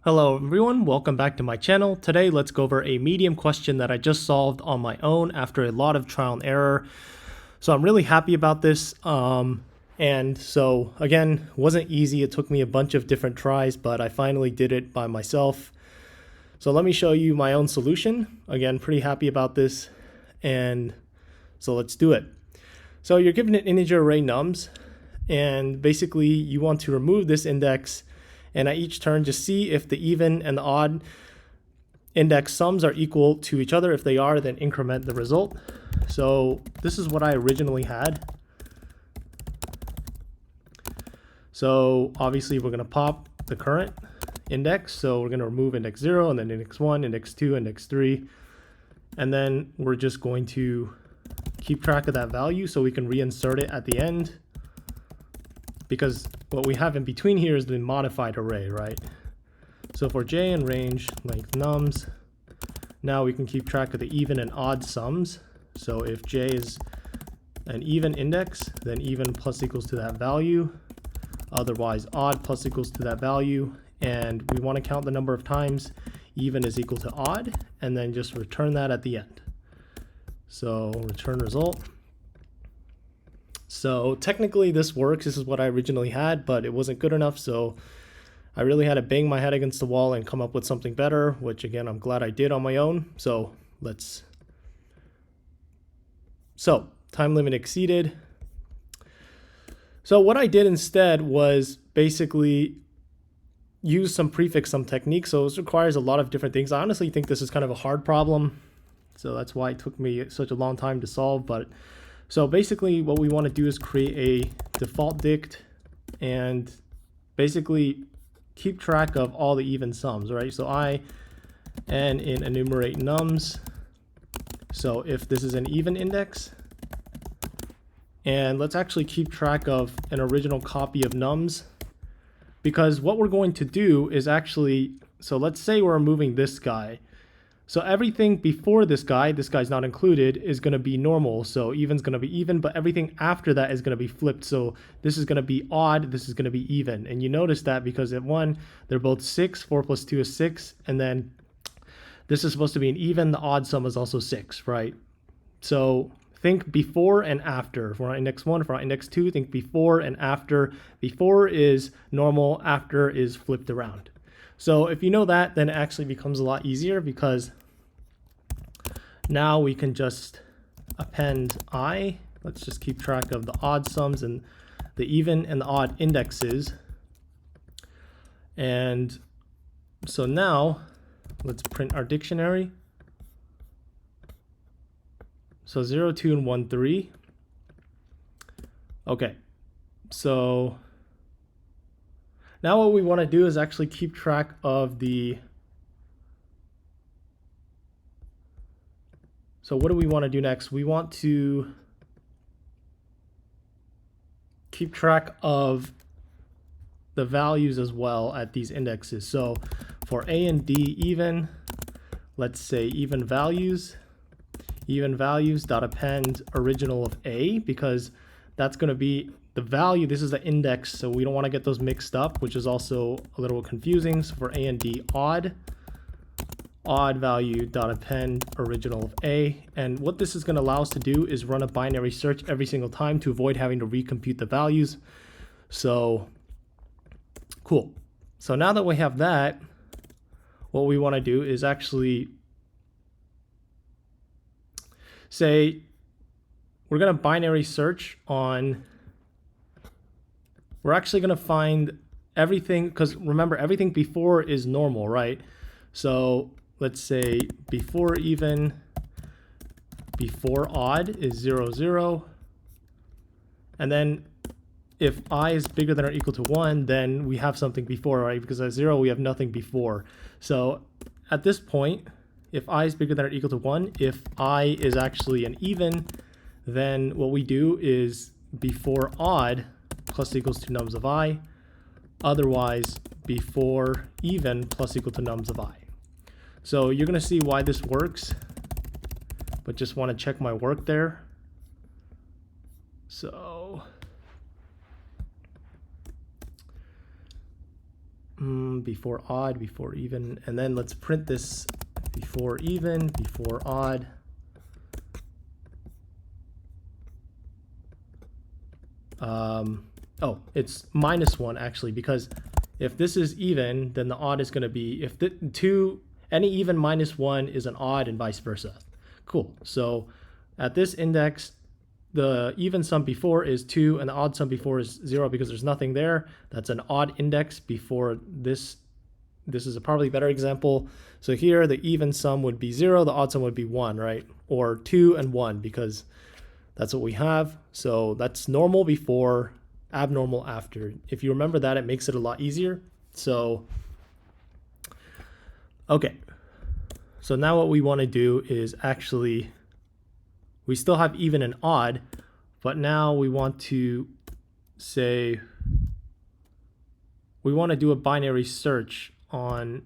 Hello everyone, welcome back to my channel. Today let's go over a medium question that I just solved on my own after a lot of trial and error. So I'm really happy about this. And so again, wasn't easy. It took me a bunch of different tries, but I finally did it by myself. So let me show you my own solution. Again, pretty happy about this. And so let's do it. So you're given an integer array nums, and basically you want to remove this index, and at each turn just see if the even and the odd index sums are equal to each other. If they are, then increment the result. So this is what I originally had. So obviously we're going to pop the current index. So we're going to remove index 0 and then index 1, index 2, index 3. And then we're just going to keep track of that value so we can reinsert it at the end, because what we have in between here is the modified array, right? So for j and range length nums, now we can keep track of the even and odd sums. So if j is an even index, then even plus equals to that value. Otherwise, odd plus equals to that value. And we want to count the number of times even is equal to odd, and then just return that at the end. So return result. So technically this works. This is what I originally had, but it wasn't good enough. So I really had to bang my head against the wall and come up with something better, which again, I'm glad I did on my own. So time limit exceeded. So what I did instead was basically use some prefix sum technique. So this requires a lot of different things. I honestly think this is kind of a hard problem. So that's why it took me such a long time to solve. But so basically what we want to do is create a default dict and basically keep track of all the even sums, right? So and in enumerate nums. So if this is an even index, and let's actually keep track of an original copy of nums, because what we're going to do is actually, so let's say we're removing this guy. So everything before this guy's not included, is going to be normal. So even's going to be even, but everything after that is going to be flipped. So this is going to be odd, this is going to be even. And you notice that because at one, they're both 6, 4 plus 2 is 6. And then this is supposed to be an even, the odd sum is also 6, right? So think before and after. For our index 1, for our index 2, think before and after. Before is normal, after is flipped around. So if you know that, then it actually becomes a lot easier, because now we can just append I. Let's just keep track of the odd sums and the even and the odd indexes. And so now let's print our dictionary. So 0, 2, and 1, 3. Okay, so now what we want to do is actually keep track of the, so what do we want to do next? We want to keep track of the values as well at these indexes. So for A and D even, let's say even values dot append original of A, because that's going to be the value. This is the index, so we don't want to get those mixed up, which is also a little confusing. So for A and D, odd value dot append original of A. And what this is going to allow us to do is run a binary search every single time to avoid having to recompute the values. So cool. So now that we have that, what we want to do is actually say we're going to binary search on, we're actually going to find everything, because remember, everything before is normal, right? So let's say before even, before odd is 0, 0. And then if I is bigger than or equal to 1, then we have something before, right? Because at 0, we have nothing before. So at this point, if I is bigger than or equal to 1, if I is actually an even, then what we do is before odd plus equals to nums of I. Otherwise, before even plus equal to nums of I. So you're going to see why this works, but just want to check my work there. So before odd, before even, and then let's print this before even, before odd. Oh, it's -1 actually, because if this is even, then the odd is going to be, if the any even -1 is an odd and vice versa. Cool. So at this index, the even sum before is 2 and the odd sum before is 0 because there's nothing there. That's an odd index before this. This is a probably better example. So here the even sum would be 0, the odd sum would be 1, right? Or 2 and 1 because that's what we have. So that's normal before, abnormal after. If you remember that, it makes it a lot easier. So, okay. So now what we want to do is actually, we still have even and odd, but now we want to say, we want to do a binary search on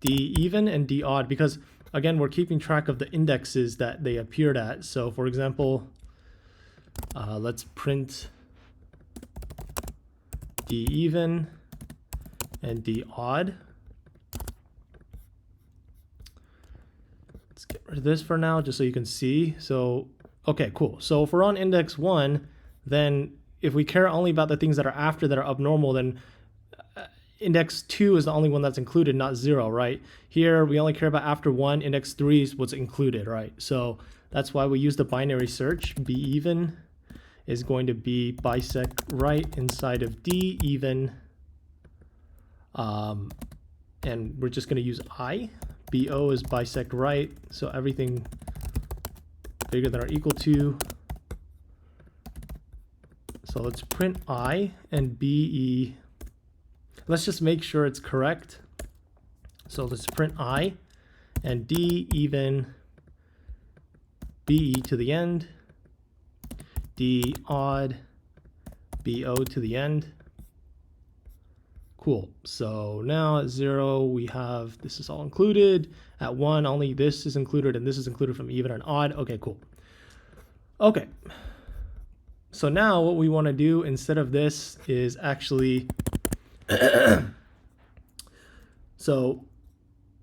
d even and d odd because, again, we're keeping track of the indexes that they appeared at. So for example, let's print d even and d odd. Let's get rid of this for now just so you can see. So, okay, cool. So if we're on index 1, then if we care only about the things that are after that are abnormal, then index 2 is the only one that's included, not 0, right? Here, we only care about after 1. Index 3 is what's included, right? So that's why we use the binary search. B even is going to be bisect right inside of D even. And we're just going to use I. BO is bisect right. So everything bigger than or equal to. So let's print I and BE. Let's just make sure it's correct. So let's print I and D even BE to the end, D odd BO to the end. Cool. So now at 0 we have, this is all included. At 1 only this is included and this is included from even and odd. Okay, cool. Okay. So now what we want to do instead of this is actually so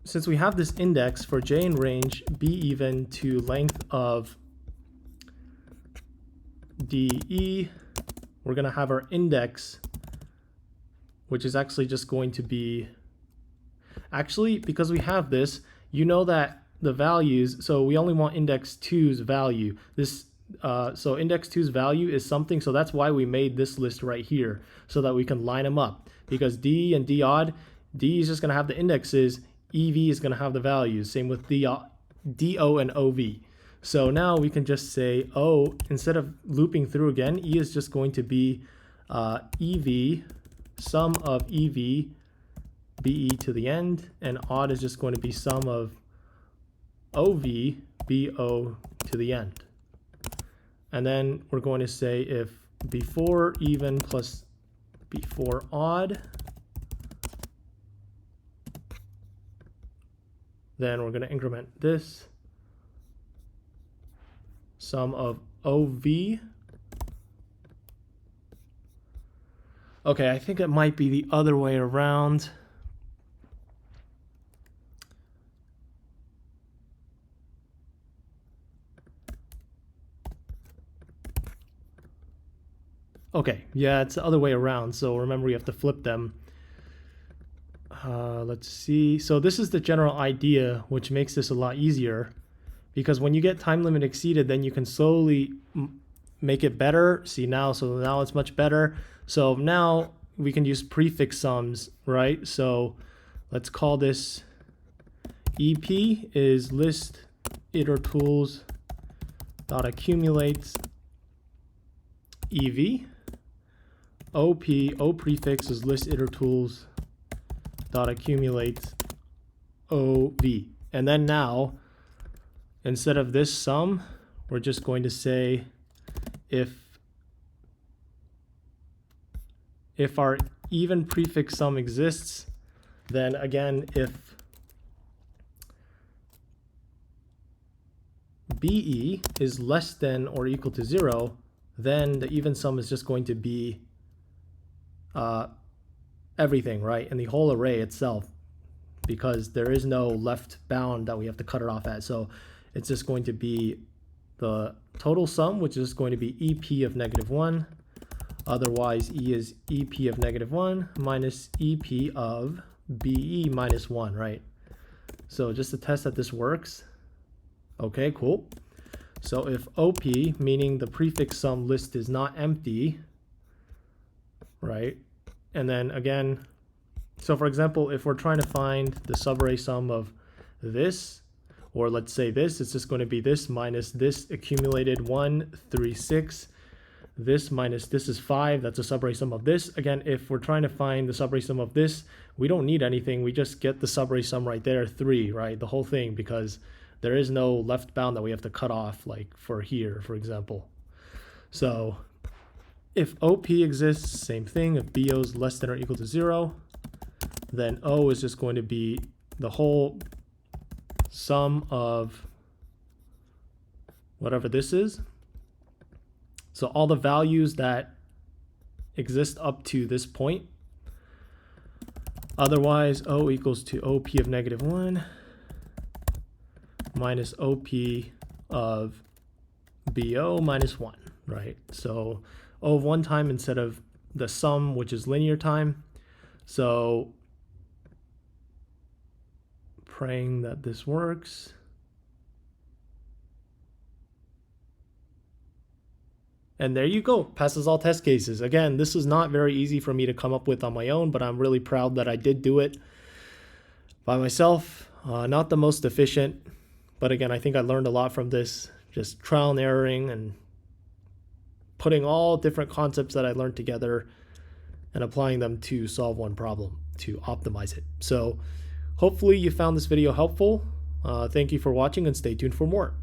since we have this index for j in range b even to length of de, we're going to have our index, which is actually just going to be, actually, because we have this, you know that the values, so we only want index 2's value. This so index 2's value is something, so that's why we made this list right here, so that we can line them up. Because D and D odd, D is just going to have the indexes, EV is going to have the values. Same with DO and OV. So now we can just say, oh, instead of looping through again, E is just going to be EV, sum of EV, BE to the end, and odd is just going to be sum of OV, BO to the end. And then we're going to say if before even plus before odd, then we're going to increment this, sum of OV. Okay, I think it might be the other way around. Okay, yeah, it's the other way around. So remember, you have to flip them. Let's see. So this is the general idea, which makes this a lot easier. Because when you get time limit exceeded, then you can slowly make it better. See now, so now it's much better. So now we can use prefix sums, right? So let's call this EP is list iter tools dot accumulate EV. O prefix is list iter tools dot accumulate OV. And then now, instead of this sum, we're just going to say if our even prefix sum exists, then again, if BE is less than or equal to 0, then the even sum is just going to be everything, right, in the whole array itself, because there is no left bound that we have to cut it off at. So it's just going to be the total sum, which is going to be EP of -1. Otherwise, E is EP of -1 minus EP of BE minus 1, right? So just to test that this works. Okay, cool. So if OP, meaning the prefix sum list is not empty, right? And then again, so for example, if we're trying to find the subarray sum of this, or let's say this, it's just going to be this minus this accumulated 1, 3, 6. This minus this is 5. That's a subarray sum of this. Again, if we're trying to find the subarray sum of this, we don't need anything. We just get the subarray sum right there, 3, right? The whole thing, because there is no left bound that we have to cut off, like for here, for example. So if OP exists, same thing. If BO is less than or equal to 0, then O is just going to be the whole sum of whatever this is. So all the values that exist up to this point. Otherwise, O equals to OP of -1 minus OP of BO minus 1, right? So O of 1 time instead of the sum, which is linear time. So praying that this works. And there you go, passes all test cases. Again, this is not very easy for me to come up with on my own, but I'm really proud that I did do it by myself. Not the most efficient, but again, I think I learned a lot from this, just trial and erroring and putting all different concepts that I learned together and applying them to solve one problem, to optimize it. So hopefully you found this video helpful. Thank you for watching and stay tuned for more.